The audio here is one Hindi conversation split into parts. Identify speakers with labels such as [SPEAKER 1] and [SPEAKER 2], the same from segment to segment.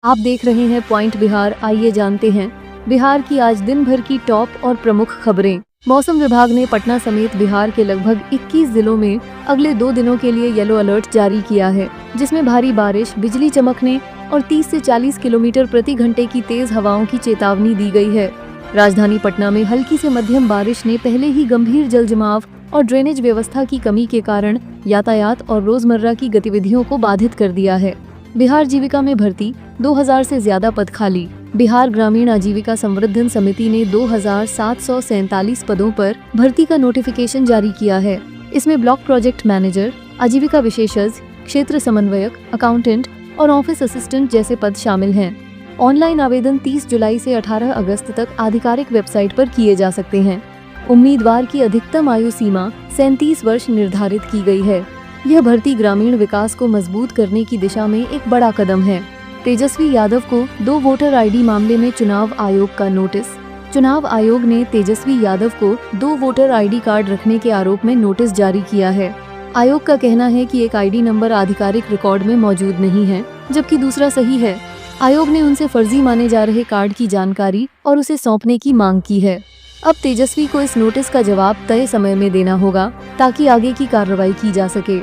[SPEAKER 1] आप देख रहे हैं पॉइंट बिहार। आइए जानते हैं बिहार की आज दिन भर की टॉप और प्रमुख खबरें। मौसम विभाग ने पटना समेत बिहार के लगभग 21 जिलों में अगले 2 दिनों के लिए येलो अलर्ट जारी किया है, जिसमें भारी बारिश, बिजली चमकने और 30 से 40 किलोमीटर प्रति घंटे की तेज हवाओं की चेतावनी दी गई है। राजधानी पटना में हल्की से मध्यम बारिश ने पहले ही गंभीर जल जमाव और ड्रेनेज व्यवस्था की कमी के कारण यातायात और रोजमर्रा की गतिविधियों को बाधित कर दिया है। बिहार जीविका में भर्ती, 2000 से ज्यादा पद खाली। बिहार ग्रामीण आजीविका संवर्धन समिति ने 2747 पदों पर भर्ती का नोटिफिकेशन जारी किया है। इसमें ब्लॉक प्रोजेक्ट मैनेजर, आजीविका विशेषज्ञ, क्षेत्र समन्वयक, अकाउंटेंट और ऑफिस असिस्टेंट जैसे पद शामिल हैं। ऑनलाइन आवेदन 30 जुलाई से 18 अगस्त तक आधिकारिक वेबसाइट पर किए जा सकते हैं। उम्मीदवार की अधिकतम आयु सीमा 37 वर्ष निर्धारित की गई है। यह भर्ती ग्रामीण विकास को मजबूत करने की दिशा में एक बड़ा कदम है। तेजस्वी यादव को 2 वोटर आईडी मामले में चुनाव आयोग का नोटिस। चुनाव आयोग ने तेजस्वी यादव को 2 वोटर आईडी कार्ड रखने के आरोप में नोटिस जारी किया है। आयोग का कहना है कि एक आईडी नंबर आधिकारिक रिकॉर्ड में मौजूद नहीं है, जबकि दूसरा सही है। आयोग ने उनसे फर्जी माने जा रहे कार्ड की जानकारी और उसे सौंपने की मांग की है। अब तेजस्वी को इस नोटिस का जवाब तय समय में देना होगा, ताकि आगे की कार्रवाई की जा सके।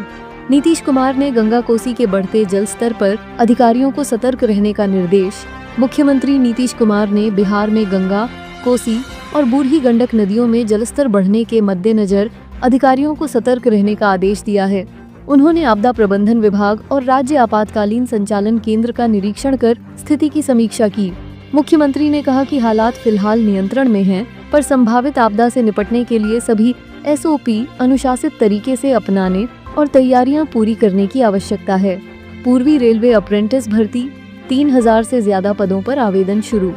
[SPEAKER 1] नीतीश कुमार ने गंगा कोसी के बढ़ते जल स्तर पर अधिकारियों को सतर्क रहने का निर्देश। मुख्यमंत्री नीतीश कुमार ने बिहार में गंगा, कोसी और बूढ़ी गंडक नदियों में जलस्तर बढ़ने के मद्देनजर अधिकारियों को सतर्क रहने का आदेश दिया है। उन्होंने आपदा प्रबंधन विभाग और राज्य आपातकालीन संचालन केंद्र का निरीक्षण कर स्थिति की समीक्षा की। मुख्यमंत्री ने कहा कि हालात फिलहाल नियंत्रण में हैं, पर संभावित आपदा से निपटने के लिए सभी SOP अनुशासित तरीके से अपनाने और तैयारियां पूरी करने की आवश्यकता है। पूर्वी रेलवे अप्रेंटिस भर्ती, 3000 से ज्यादा पदों पर आवेदन शुरू।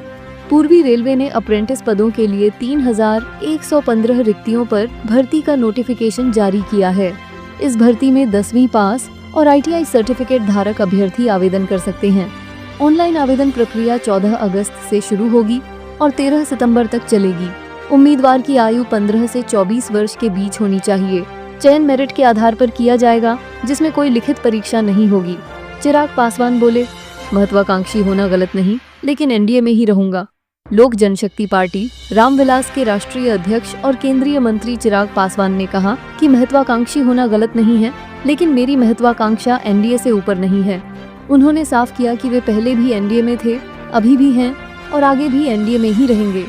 [SPEAKER 1] पूर्वी रेलवे ने अप्रेंटिस पदों के लिए 3115 रिक्तियों पर भर्ती का नोटिफिकेशन जारी किया है। इस भर्ती में 10वीं पास और ITI सर्टिफिकेट धारक अभ्यर्थी आवेदन कर सकते हैं। ऑनलाइन आवेदन प्रक्रिया 14 अगस्त से शुरू होगी और 13 सितंबर तक चलेगी। उम्मीदवार की आयु 15 से 24 वर्ष के बीच होनी चाहिए। चयन मेरिट के आधार पर किया जाएगा, जिसमें कोई लिखित परीक्षा नहीं होगी। चिराग पासवान बोले, महत्वाकांक्षी होना गलत नहीं, लेकिन NDA में ही रहूंगा। लोक जनशक्ति पार्टी रामविलास के राष्ट्रीय अध्यक्ष और केंद्रीय मंत्री चिराग पासवान ने कहा कि महत्वाकांक्षी होना गलत नहीं है, लेकिन मेरी महत्वाकांक्षा NDA से ऊपर नहीं है। उन्होंने साफ किया कि वे पहले भी NDA में थे, अभी भी हैं और आगे भी NDA में ही रहेंगे।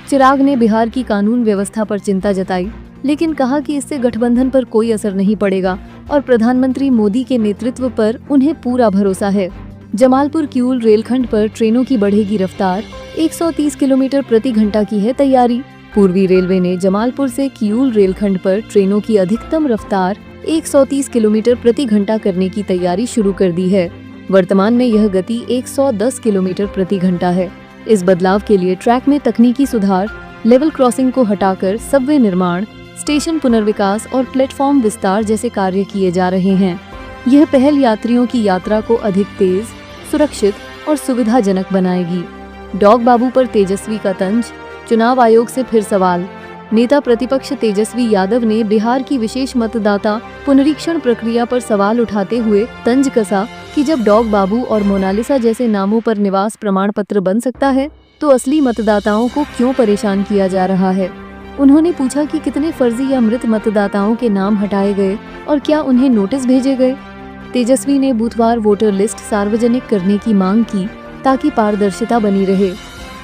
[SPEAKER 1] चिराग ने बिहार की कानून व्यवस्था पर चिंता जताई, लेकिन कहा कि इससे गठबंधन पर कोई असर नहीं पड़ेगा और प्रधानमंत्री मोदी के नेतृत्व पर उन्हें पूरा भरोसा है। जमालपुर किऊल रेलखंड पर ट्रेनों की बढ़ेगी रफ्तार, 130 किलोमीटर प्रति घंटा की है तैयारी। पूर्वी रेलवे ने जमालपुर से किऊल रेलखंड पर ट्रेनों की अधिकतम रफ्तार 130 किलोमीटर प्रति घंटा करने की तैयारी शुरू कर दी है। वर्तमान में यह गति 110 किलोमीटर प्रति घंटा है। इस बदलाव के लिए ट्रैक में तकनीकी सुधार, लेवल क्रॉसिंग को हटाकर सबवे निर्माण, स्टेशन पुनर्विकास और प्लेटफॉर्म विस्तार जैसे कार्य किए जा रहे हैं। यह पहल यात्रियों की यात्रा को अधिक तेज, सुरक्षित और सुविधाजनक बनाएगी। डॉग बाबू पर तेजस्वी का तंज, चुनाव आयोग से फिर सवाल। नेता प्रतिपक्ष तेजस्वी यादव ने बिहार की विशेष मतदाता पुनरीक्षण प्रक्रिया पर सवाल उठाते हुए तंज कसा कि जब डॉग बाबू और मोनालिसा जैसे नामों पर निवास प्रमाण पत्र बन सकता है, तो असली मतदाताओं को क्यों परेशान किया जा रहा है। उन्होंने पूछा कि कितने फर्जी या मृत मतदाताओं के नाम हटाए गए और क्या उन्हें नोटिस भेजे गए। तेजस्वी ने बुधवार वोटर लिस्ट सार्वजनिक करने की मांग की, ताकि पारदर्शिता बनी रहे।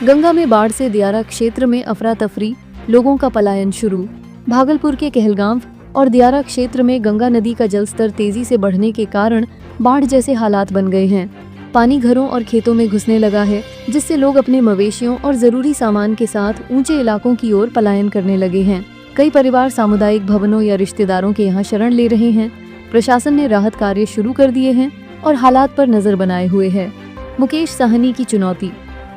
[SPEAKER 1] गंगा में बाढ़ से दियारा क्षेत्र में अफरा तफरी, लोगों का पलायन शुरू। भागलपुर के कहलगांव और दियारा क्षेत्र में गंगा नदी का जलस्तर तेजी से बढ़ने के कारण बाढ़ जैसे हालात बन गए हैं। पानी घरों और खेतों में घुसने लगा है, जिससे लोग अपने मवेशियों और जरूरी सामान के साथ ऊंचे इलाकों की ओर पलायन करने लगे हैं। कई परिवार सामुदायिक भवनों या रिश्तेदारों के यहाँ शरण ले रहे हैं। प्रशासन ने राहत कार्य शुरू कर दिए हैं और हालात पर नजर बनाए हुए है। मुकेश साहनी की चुनौती,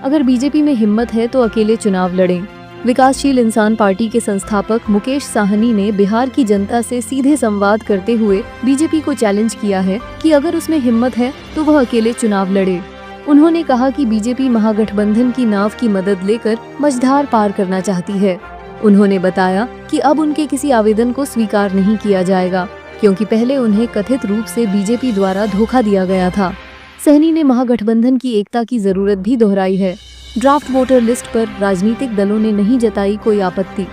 [SPEAKER 1] अगर बीजेपी में हिम्मत है तो अकेले चुनाव लड़ें। विकासशील इंसान पार्टी के संस्थापक मुकेश साहनी ने बिहार की जनता से सीधे संवाद करते हुए बीजेपी को चैलेंज किया है कि अगर उसमें हिम्मत है तो वह अकेले चुनाव लड़े। उन्होंने कहा कि बीजेपी महागठबंधन की नाव की मदद लेकर मझधार पार करना चाहती है। उन्होंने बताया कि अब उनके किसी आवेदन को स्वीकार नहीं किया जाएगा, क्योंकि पहले उन्हें कथित रूप से बीजेपी द्वारा धोखा दिया गया था। सहनी ने महागठबंधन की एकता की जरूरत भी दोहराई है। ड्राफ्ट वोटर लिस्ट पर राजनीतिक दलों ने नहीं जताई कोई आपत्ति।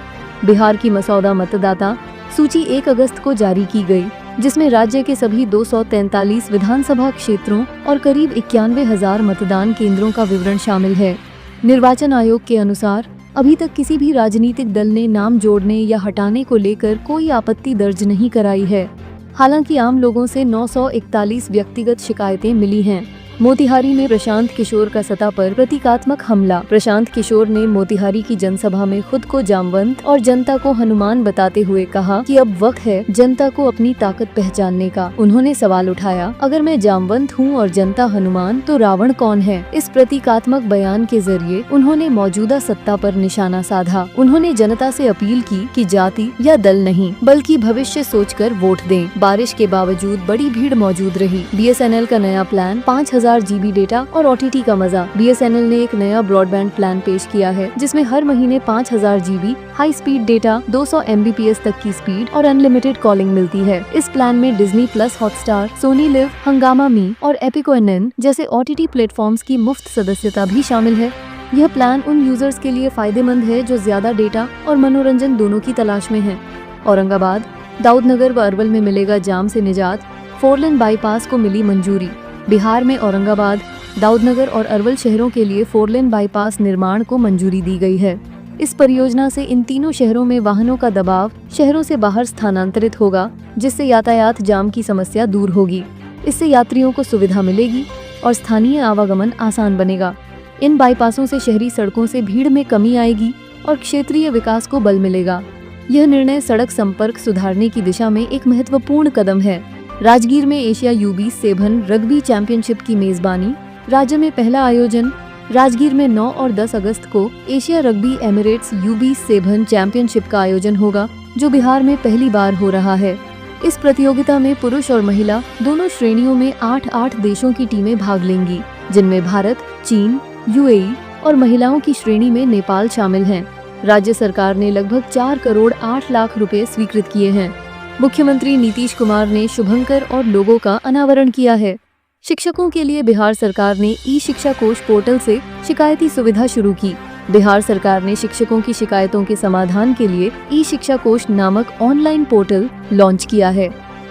[SPEAKER 1] बिहार की मसौदा मतदाता सूची 1 अगस्त को जारी की गई, जिसमें राज्य के सभी 243 विधानसभा क्षेत्रों और करीब 91,000 मतदान केंद्रों का विवरण शामिल है। निर्वाचन आयोग के अनुसार अभी तक किसी भी राजनीतिक दल ने नाम जोड़ने या हटाने को लेकर कोई आपत्ति दर्ज नहीं कराई है। हालांकि आम लोगों से 941 व्यक्तिगत शिकायतें मिली हैं। मोतिहारी में प्रशांत किशोर का सत्ता पर प्रतीकात्मक हमला। प्रशांत किशोर ने मोतिहारी की जनसभा में खुद को जामवंत और जनता को हनुमान बताते हुए कहा कि अब वक्त है जनता को अपनी ताकत पहचानने का। उन्होंने सवाल उठाया, अगर मैं जामवंत हूँ और जनता हनुमान तो रावण कौन है? इस प्रतीकात्मक बयान के जरिए उन्होंने मौजूदा सत्ता पर निशाना साधा। उन्होंने जनता से अपील की कि जाति या दल नहीं बल्कि भविष्य सोचकर वोट दें। बारिश के बावजूद बड़ी भीड़ मौजूद रही। BSNL का नया प्लान 5000 GB डेटा और OTT का मजा। BSNL ने एक नया ब्रॉडबैंड प्लान पेश किया है, जिसमें हर महीने 5000 GB high speed data, 200 Mbps तक की स्पीड और अनलिमिटेड कॉलिंग मिलती है। इस प्लान में Disney plus, Hotstar, Sony LIV, Hungama me और एपिको NN जैसे OTT प्लेटफॉर्म्स की मुफ्त सदस्यता भी शामिल है। यह प्लान उन यूजर्स के लिए फायदेमंद है जो ज्यादा डेटा और मनोरंजन दोनों की तलाश में हैं। औरंगाबाद, दाऊदनगर व अरवल में मिलेगा जाम से निजात। 4 लेन बाईपास को मिली मंजूरी। बिहार में औरंगाबाद, दाऊदनगर और अरवल शहरों के लिए 4 लेन बाईपास निर्माण को मंजूरी दी गई है। इस परियोजना से इन तीनों शहरों में वाहनों का दबाव शहरों से बाहर स्थानांतरित होगा, जिससे यातायात जाम की समस्या दूर होगी। इससे यात्रियों को सुविधा मिलेगी और स्थानीय आवागमन आसान बनेगा। इन बाईपासों से शहरी सड़कों से भीड़ में कमी आएगी और क्षेत्रीय विकास को बल मिलेगा। यह निर्णय सड़क संपर्क सुधारने की दिशा में एक महत्वपूर्ण कदम है। राजगीर में एशिया U20 रग्बी चैंपियनशिप की मेजबानी। राज्य में पहला आयोजन। राजगीर में 9 और 10 अगस्त को Asia rugby Emirates U20 championship का आयोजन होगा, जो बिहार में पहली बार हो रहा है। इस प्रतियोगिता में पुरुष और महिला दोनों श्रेणियों में 8-8 देशों की टीमें भाग लेंगी, जिनमें भारत, चीन, UAE और महिलाओं की श्रेणी में नेपाल शामिल हैं। राज्य सरकार ने लगभग 4 करोड़ 8 लाख रुपए स्वीकृत किए हैं। मुख्यमंत्री नीतीश कुमार ने शुभंकर और लोगों का अनावरण किया है। शिक्षकों के लिए बिहार सरकार ने ई-शिक्षा कोष पोर्टल से शिकायती सुविधा शुरू की। बिहार सरकार ने शिक्षकों की शिकायतों के समाधान के लिए ई-शिक्षा कोष नामक ऑनलाइन पोर्टल लॉन्च किया है।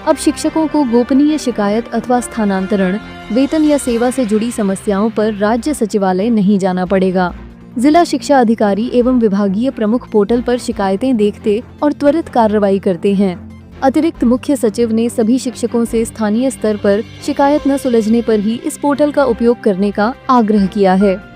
[SPEAKER 1] अब शिक्षकों को गोपनीय शिकायत अथवा स्थानांतरण, वेतन या सेवा से जुड़ी समस्याओं पर राज्य सचिवालय नहीं जाना पड़ेगा। जिला शिक्षा अधिकारी एवं विभागीय प्रमुख पोर्टल पर शिकायतें देखते और त्वरित कार्रवाई करते हैं। अतिरिक्त मुख्य सचिव ने सभी शिक्षकों से स्थानीय स्तर पर शिकायत न सुलझने पर ही इस पोर्टल का उपयोग करने का आग्रह किया है।